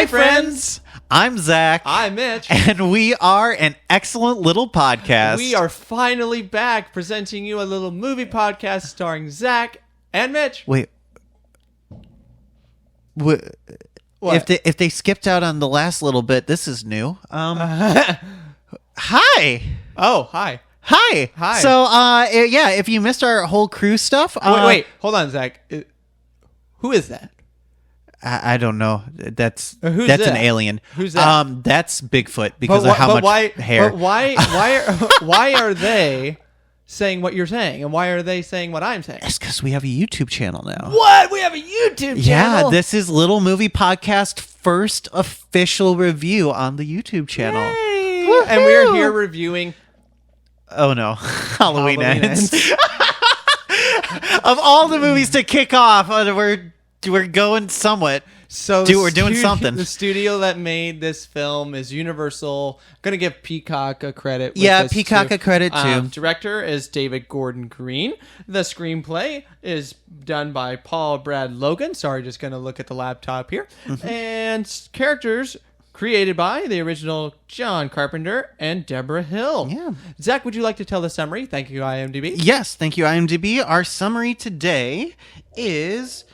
Hi, friends. I'm Zach. I'm Mitch. And we are an excellent little podcast. We are finally back presenting you a little movie podcast starring Zach and Mitch. Wait. What? If they skipped out on the last little bit, this is new. Hi. Oh, hi. Hi. Hi. So, if you missed our whole crew stuff. Wait. Hold on, Zach. Who is that? I don't know. That's Who's an that? alien. Who's that? That's Bigfoot because of how much hair. But why are they saying what you're saying, and why are they saying what I'm saying? It's because we have a YouTube channel now. What? We have a YouTube channel? Yeah, this is Little Movie Podcast first official review on the YouTube channel. Yay. And we are here reviewing. Oh no, Halloween Ends. Of all the movies to kick off, we're going somewhat. So we're doing something. The studio that made this film is Universal. I'm gonna give Peacock a credit. Yeah, Peacock a credit too. Director is David Gordon Green. The screenplay is done by Paul Brad Logan. Sorry, just gonna look at the laptop here. And characters created by the original John Carpenter and Deborah Hill. Yeah. Zach, would you like to tell the summary? Thank you, IMDb. Yes, thank you, IMDb. Our summary today is: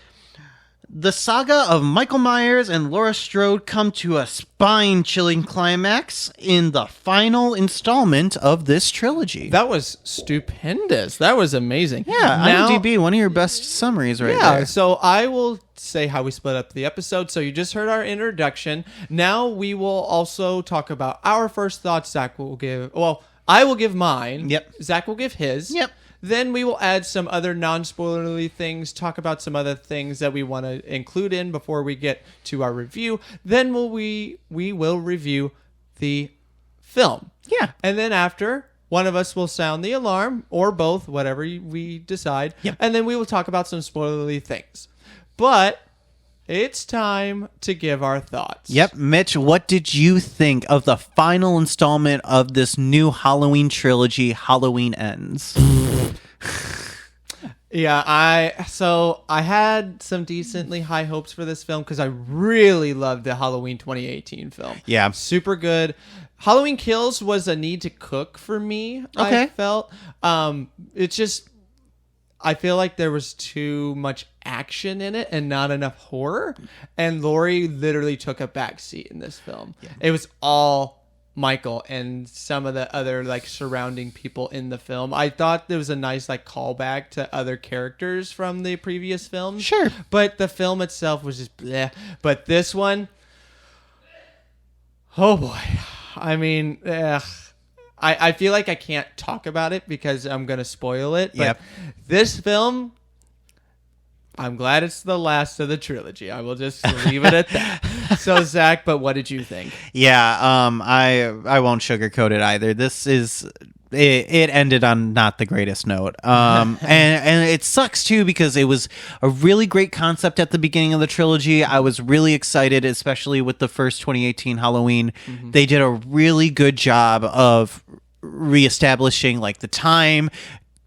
the saga of Michael Myers and Laura Strode come to a spine-chilling climax in the final installment of this trilogy. That was stupendous. That was amazing. Yeah, IMDb, one of your best summaries right there. So I will say how we split up the episode. So you just heard our introduction. Now we will also talk about our first thoughts. Zach will give... Well, I will give mine. Yep. Zach will give his. Yep. Then we will add some other non-spoilerly things, talk about some other things that we want to include in before we get to our review. Then we will review the film. Yeah. And then after, one of us will sound the alarm, or both, whatever we decide. Yep. And then we will talk about some spoilerly things. But it's time to give our thoughts. Yep. Mitch, what did you think of the final installment of this new Halloween trilogy, Halloween Ends? Yeah, I had some decently high hopes for this film because I really loved the Halloween 2018 film. Yeah. Super good. Halloween Kills was a need to cook for me, Okay. I felt. It's just, I feel like there was too much action in it and not enough horror. And Laurie literally took a backseat in this film. Yeah. It was all Michael and some of the other like surrounding people in the film. I thought there was a nice like callback to other characters from the previous films. Sure. But the film itself was just bleh. But this one, oh boy. I mean, I feel like I can't talk about it because I'm going to spoil it. But This film, I'm glad it's the last of the trilogy. I will just leave it at that. So, Zach, but what did you think? Yeah, I won't sugarcoat it either. It ended on not the greatest note. And it sucks too because it was a really great concept at the beginning of the trilogy. I was really excited, especially with the first 2018 Halloween. Mm-hmm. They did a really good job of reestablishing like the time,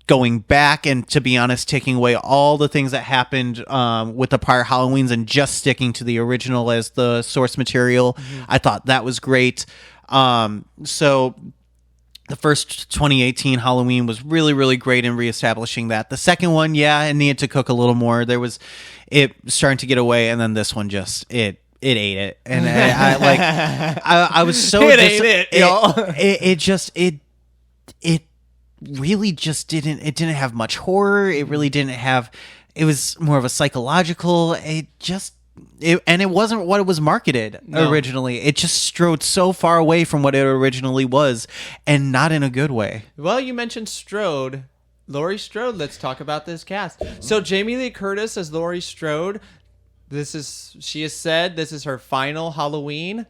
going back and, to be honest, taking away all the things that happened with the prior Halloweens and just sticking to the original as the source material. Mm-hmm. I thought that was great. So the first 2018 Halloween was really, really great in reestablishing that. The second one, it needed to cook a little more. There was it starting to get away, and then this one just it ate it, and I was so it really just didn't have much horror. It really didn't have, it was more of a psychological, and it wasn't what it was marketed originally. It just strode so far away from what it originally was, and not in a good way. Well, you mentioned Strode. Laurie Strode, let's talk about this cast. So Jamie Lee Curtis as Laurie Strode. She has said this is her final Halloween.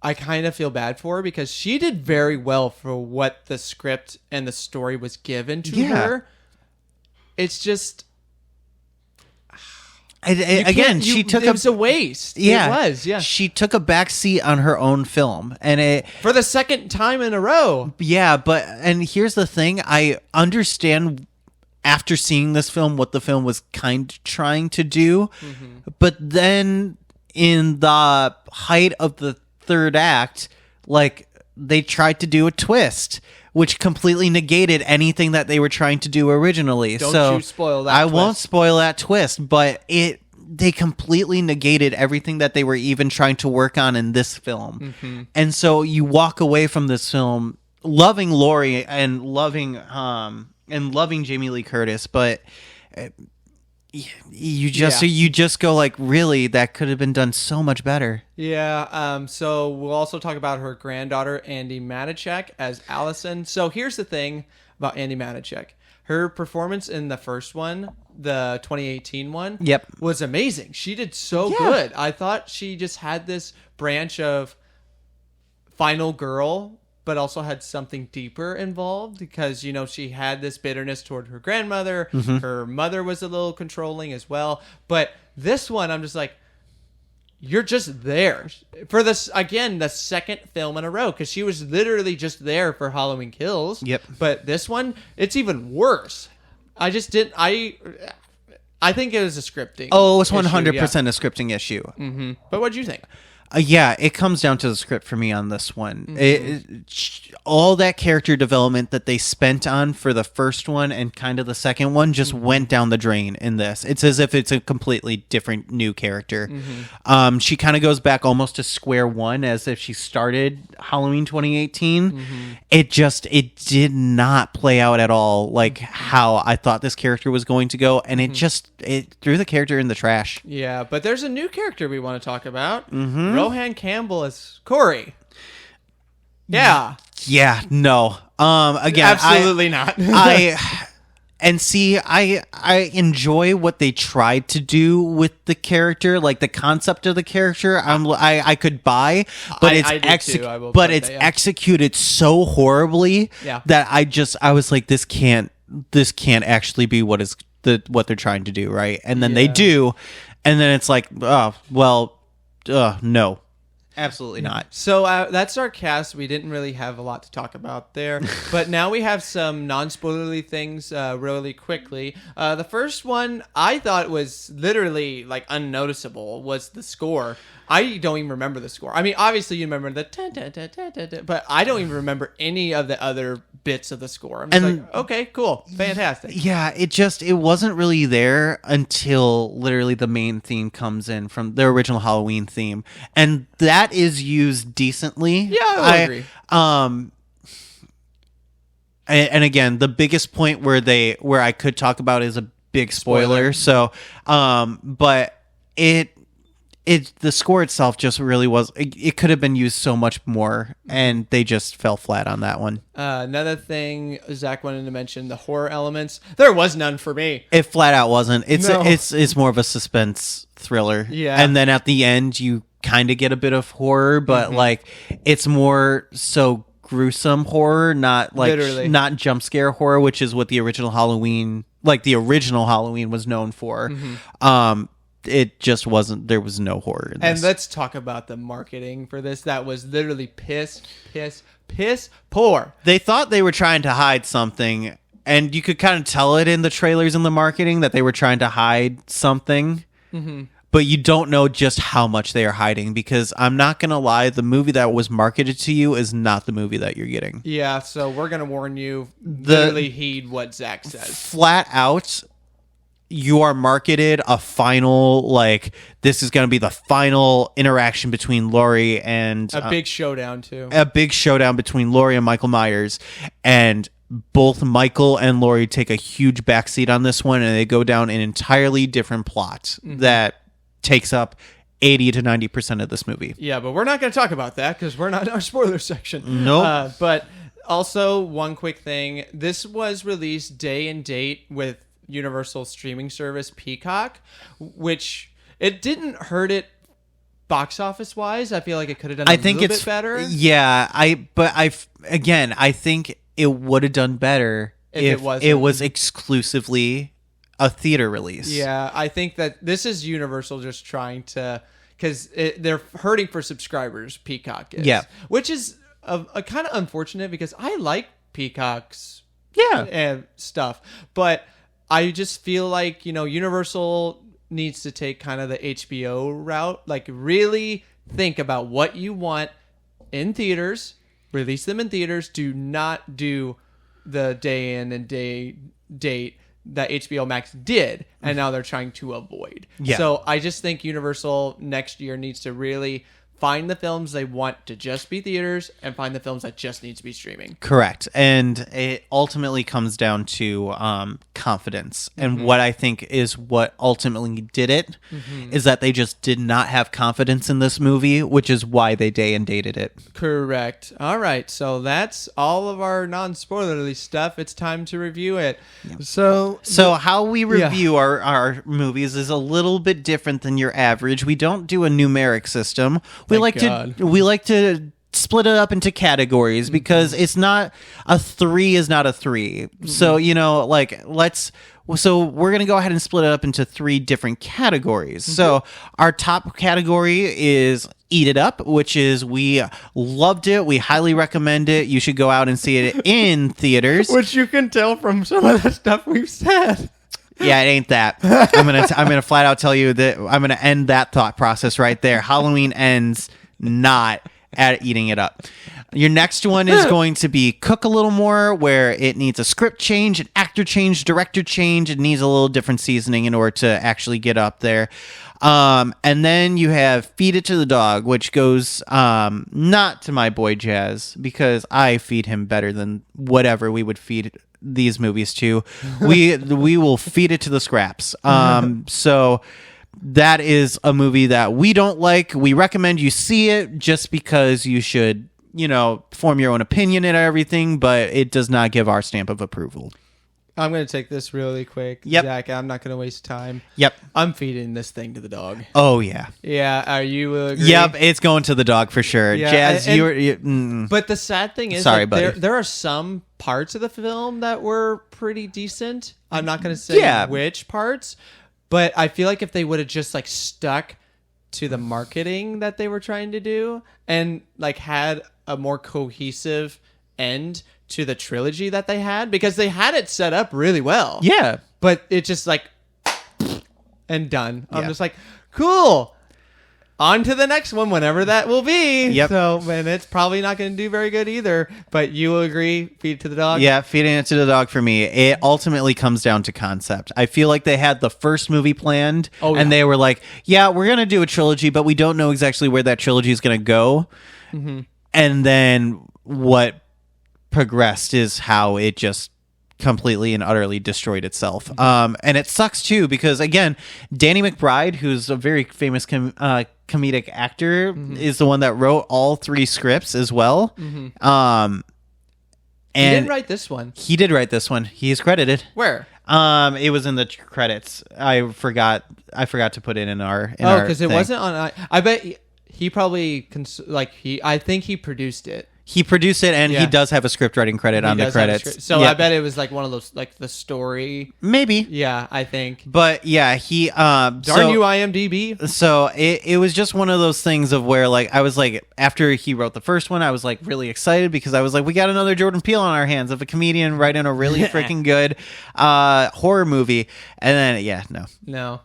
I kind of feel bad for her because she did very well for what the script and the story was given to her. It's just... it was a waste. Yeah, it was. Yeah, she took a back seat on her own film, and for the second time in a row. Yeah, and here's the thing: I understand after seeing this film what the film was trying to do, but then in the height of the third act, like they tried to do a twist, which completely negated anything that they were trying to do originally. Don't you spoil that I twist. won't spoil that twist, but they completely negated everything that they were even trying to work on in this film. And so you walk away from this film loving Laurie and loving Jamie Lee Curtis, but you just go like, really, that could have been done so much better. Yeah. So we'll also talk about her granddaughter, Andi Matichak, as Allison. So here's the thing about Andi Matichak. Her performance in the first one, the 2018 one, was amazing. She did so good. I thought she just had this branch of final girl, but also had something deeper involved because, she had this bitterness toward her grandmother. Her mother was a little controlling as well. But this one, I'm just like, you're just there for this, again, the second film in a row, because she was literally just there for Halloween Kills. But this one, it's even worse. I just didn't. I think it was a scripting. Oh, it's 100% a scripting issue. But what do you think? Yeah, it comes down to the script for me on this one. All that character development that they spent on for the first one and kind of the second one just went down the drain in this. It's as if it's a completely different new character. She kind of goes back almost to square one, as if she started Halloween 2018. It did not play out at all like how I thought this character was going to go, and it threw the character in the trash. Yeah, but there's a new character we want to talk about. Rohan Campbell as Corey. Yeah. Yeah, no. Again, absolutely not. I enjoy what they tried to do with the character, like the concept of the character. I could buy, but it's executed so horribly that I was like, this can't actually be what they're trying to do, right? And then they do, and then it's like, oh well, no. Absolutely not. So that's our cast. We didn't really have a lot to talk about there. But now we have some non-spoilerly things really quickly. The first one I thought was literally like unnoticeable was the score. I don't even remember the score. I mean, obviously you remember the but I don't even remember any of the other bits of the score. I'm just like, okay, cool. Fantastic. Yeah, it wasn't really there until literally the main theme comes in from the original Halloween theme. And that is used decently. Yeah, I agree. And again, the biggest point where I could talk about is a big spoiler. So, but the score itself just really was. It could have been used so much more, and they just fell flat on that one. Another thing Zach wanted to mention: the horror elements. There was none for me. It flat out wasn't. It's more of a suspense thriller. Yeah, and then at the end you kind of get a bit of horror, but like it's more so gruesome horror, not like not jump scare horror, which is what the original Halloween was known for. It just wasn't. There was no horror in this. And let's talk about the marketing for this. That was literally piss poor. They thought they were trying to hide something, and you could kind of tell it in the trailers and the marketing that they were trying to hide something. But you don't know just how much they are hiding, because I'm not going to lie, the movie that was marketed to you is not the movie that you're getting. Yeah, so we're going to warn you, literally heed what Zach says. Flat out, you are marketed a final, like, this is going to be the final interaction between Laurie and... a big showdown, too. A big showdown between Laurie and Michael Myers. And both Michael and Laurie take a huge backseat on this one, and they go down an entirely different plot that takes up 80 to 90% of this movie. Yeah, but we're not going to talk about that because we're not in our spoiler section. Nope. But also, one quick thing. This was released day and date with Universal streaming service Peacock, which it didn't hurt it box office wise. I feel like it could have done a little bit better. Yeah, I think it would have done better if it was exclusively a theater release. Yeah, I think that this is Universal just trying to, because they're hurting for subscribers. Peacock is, which is a kind of unfortunate because I like Peacock's stuff, but I just feel like Universal needs to take kind of the HBO route. Like, really think about what you want in theaters. Release them in theaters. Do not do the day in and day date that HBO Max did, and now they're trying to avoid. Yeah. So I just think Universal next year needs to really find the films they want to just be theaters and find the films that just need to be streaming. Correct. And it ultimately comes down to confidence. And what I think is what ultimately did it is that they just did not have confidence in this movie, which is why they day and dated it. Correct. All right. So that's all of our non-spoilerly stuff. It's time to review it. Yeah. So how we review our movies is a little bit different than your average. We don't do a numeric system. We like to split it up into categories because it's not a 3 is not a 3. So, so we're going to go ahead and split it up into 3 different categories. So our top category is Eat It Up, which is we loved it. We highly recommend it. You should go out and see it in theaters. Which you can tell from some of the stuff we've said. Yeah, it ain't that. I'm gonna flat out tell you that I'm gonna end that thought process right there. Halloween ends not at eating it up. Your next one is going to be Cook a Little More, where it needs a script change, an actor change, director change. It needs a little different seasoning in order to actually get up there. And then you have Feed It to the Dog, which goes not to my boy Jazz, because I feed him better than whatever we would feed these movies to. We will feed it to the scraps. So that is a movie that we don't like. We recommend you see it just because you should, form your own opinion and everything, but it does not give our stamp of approval. I'm going to take this really quick. Yep. Zach, I'm not going to waste time. Yep. I'm feeding this thing to the dog. Oh, yeah. Yeah, are you agree? Yep, it's going to the dog for sure. Yeah, Jazz, But the sad thing is, sorry, buddy. there are some parts of the film that were pretty decent. I'm not going to say which parts, but I feel like if they would have just stuck to the marketing that they were trying to do and had a more cohesive end to the trilogy that they had, because they had it set up really well. Yeah. But it just and done. I'm just cool. On to the next one, whenever that will be. Yep. So, and it's probably not going to do very good either. But you will agree, feed it to the dog? Yeah, feeding it to the dog for me. It ultimately comes down to concept. I feel like they had the first movie planned, and they were like, yeah, we're going to do a trilogy, but we don't know exactly where that trilogy is going to go. Mm-hmm. And then what progressed is how it just completely and utterly destroyed itself. And it sucks too, because again, Danny McBride, who's a very famous comedic actor, is the one that wrote all 3 scripts as well. And he didn't write this one. He did write this one. He is credited. Where? It was in the credits. I forgot to put it in our because it wasn't on. I bet he probably I think he produced it. He produced it, and he does have a script writing credit on the credits. So I bet it was one of those, the story. Maybe. Yeah, I think. But yeah, he darn you, IMDb. So it was just one of those things of where I was after he wrote the first one, I was really excited, because I was we got another Jordan Peele on our hands, of a comedian writing a really freaking good horror movie. And then No.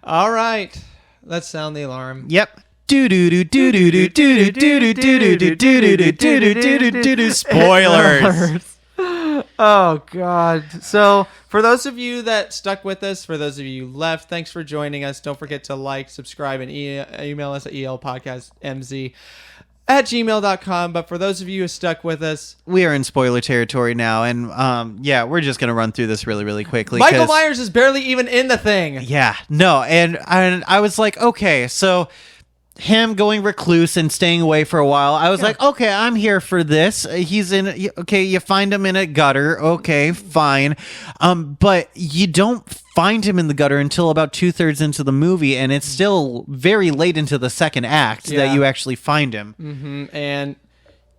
All right. Let's sound the alarm. Yep. Spoilers. Oh God. So for those of you that stuck with us, for those of you who left, thanks for joining us. Don't forget to subscribe, and email us at elpodcastmz@gmail.com. But for those of you who stuck with us, we are in spoiler territory now, and we're just gonna run through this really, really quickly. Michael Myers is barely even in the thing. Yeah, no, and I was okay, so him going recluse and staying away for a while, I was okay, I'm here for this. He's in, okay, you find him in a gutter, okay, fine, but you don't find him in the gutter until about 2/3 into the movie, and it's still very late into the second act that you actually find him. Mm-hmm. And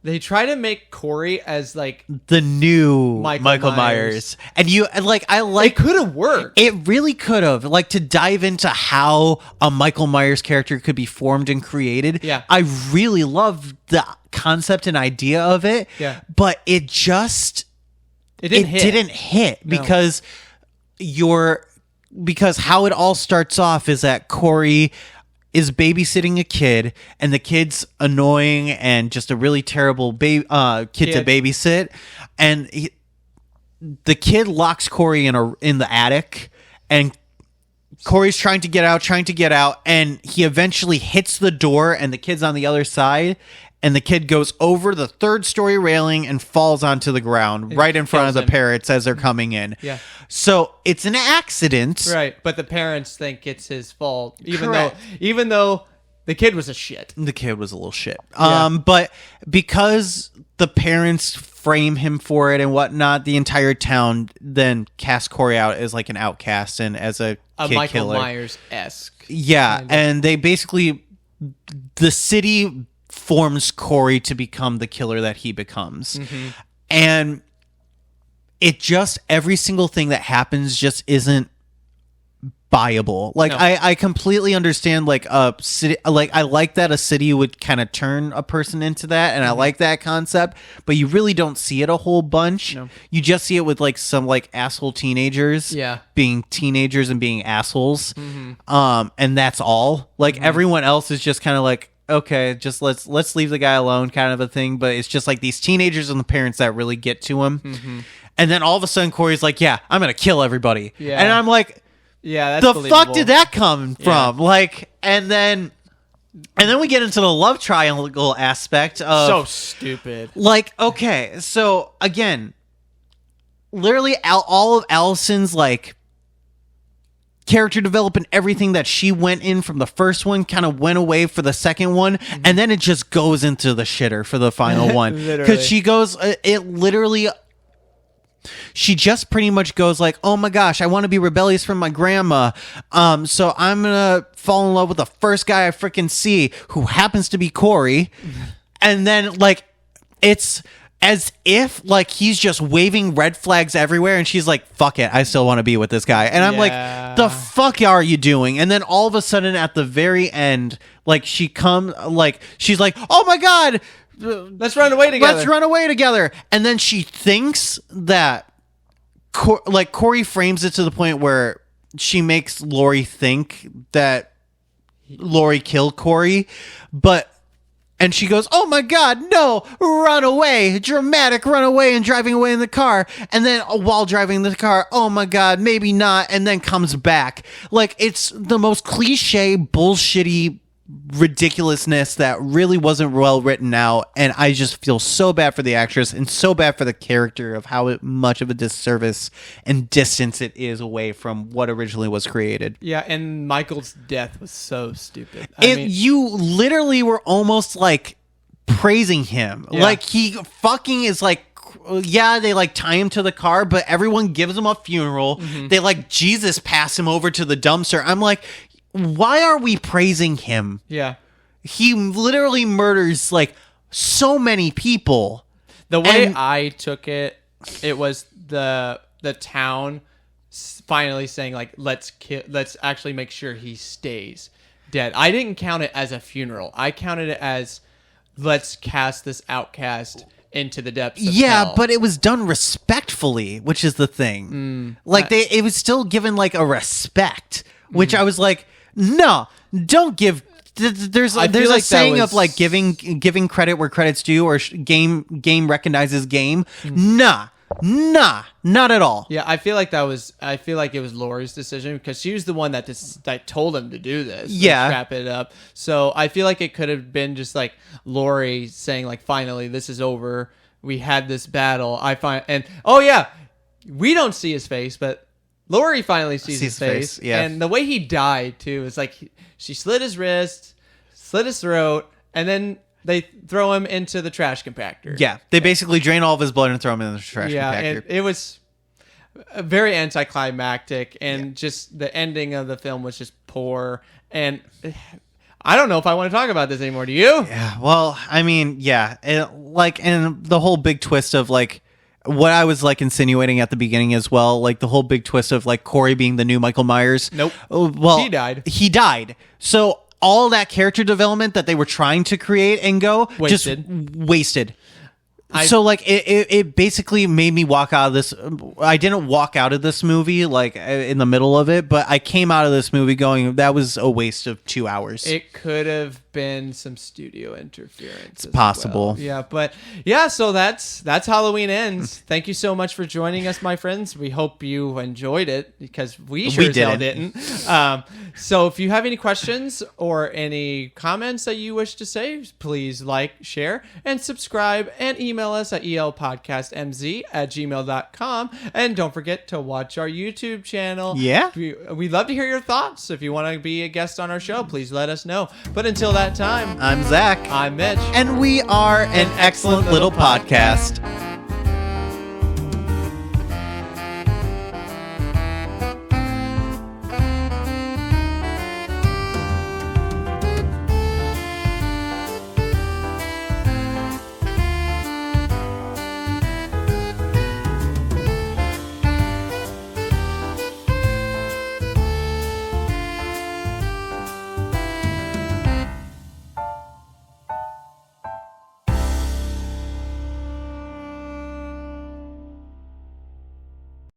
they try to make Corey as the new Michael Myers. And it could have worked. It really could have. To dive into how a Michael Myers character could be formed and created. Yeah. I really loved the concept and idea of it. Yeah. But it didn't hit No. because you're because how it all starts off is that Corey is babysitting a kid, and the kid's annoying and just a really terrible kid to babysit, and the kid locks Corey in the attic, and Corey's trying to get out, and he eventually hits the door, and the kid's on the other side, and the kid goes over the third-story railing and falls onto the ground right in front of the parents as they're coming in. Yeah. So it's an accident. Right, but the parents think it's his fault, even though the kid was a shit. The kid was a little shit. Yeah. But because the parents frame him for it and whatnot, the entire town then casts Corey out as like an outcast and as a kid Michael killer. Myers-esque. Yeah, and they basically, the city forms Corey to become the killer that he becomes. Mm-hmm. And it just, every single thing that happens just isn't buyable. Like, no. I completely understand, like, a city, like, I like that a city would kind of turn a person into that, and I like that concept, but you really don't see it a whole bunch. No. You just see it with, like, some, like, asshole teenagers being teenagers and being assholes. Mm-hmm. And that's all. Like, everyone else is just kind of like, okay, just let's leave the guy alone kind of a thing, but it's just like these teenagers and the parents that really get to him. Mm-hmm. And then all of a sudden Corey's like, yeah, I'm gonna kill everybody. Yeah. And I'm like, yeah, that's the fuck did that come from? Like, and then we get into the love triangle aspect of, so stupid. Like, okay, so again, literally all of Allison's like character development, everything that she went in from the first one kind of went away for the second one, and then it just goes into the shitter for the final one, because she goes, she just pretty much goes like, oh my gosh, I want to be rebellious from my grandma, so I'm gonna fall in love with the first guy I freaking see, who happens to be Corey. And then like it's as if like he's just waving red flags everywhere, and she's like, fuck it, I still want to be with this guy. And I'm like, the fuck are you doing? And then all of a sudden at the very end, like she's like, oh my god, let's run away together. And then she thinks that Corey frames it to the point where she makes Laurie think that Laurie killed Corey, and she goes, oh my god, no, run away, dramatic run away, and driving away in the car. And then while driving the car, oh my god, maybe not, and then comes back. Like, it's the most cliche, bullshitty ridiculousness that really wasn't well written out, and I just feel so bad for the actress and so bad for the character of how much of a disservice and distance it is away from what originally was created. Yeah, and Michael's death was so stupid. You literally were almost like praising him. Yeah. Like, he fucking is like, yeah, they like tie him to the car, but everyone gives him a funeral. Mm-hmm. They like Jesus pass him over to the dumpster. I'm like, why are we praising him? Yeah. He literally murders like so many people. The way I took it, it was the town finally saying like, let's actually make sure he stays dead. I didn't count it as a funeral. I counted it as, let's cast this outcast into the depths of hell. But it was done respectfully, which is the thing. It was still given like a respect, which I was like, no, don't give. There's a saying of like giving credit where credit's due, or game recognizes game. Nah, not at all. Yeah, I feel like it was Laurie's decision, because she was the one that told him to do this. Yeah, wrap it up. So I feel like it could have been just like Laurie saying like, finally, this is over. We had this battle. We don't see his face, but Laurie finally sees his face. Yeah. And the way he died, too, is like she slit his wrist, slit his throat, and then they throw him into the trash compactor. Yeah. They basically drain all of his blood and throw him in the trash compactor. Yeah, and it was very anticlimactic, and just the ending of the film was just poor. And I don't know if I want to talk about this anymore. Do you? Yeah. Well, I mean, yeah. And the whole big twist of like, what I was like insinuating at the beginning as well, like the whole big twist of like Corey being the new Michael Myers. Nope. Well, he died. So all that character development that they were trying to create and go just wasted. So like it basically made me walk out of this. I didn't walk out of this movie like in the middle of it, but I came out of this movie going, that was a waste of 2 hours. It could have been some studio interference. It's possible. Well. Yeah, but yeah, so that's Halloween Ends. Thank you so much for joining us, my friends. We hope you enjoyed it because we sure as hell didn't. So if you have any questions or any comments that you wish to say, please like, share, and subscribe, and email us at elpodcastmz@gmail.com. And don't forget to watch our YouTube channel. Yeah. We'd love to hear your thoughts. If you want to be a guest on our show, please let us know. But until that time, I'm Zach. I'm Mitch. And we are an excellent little podcast.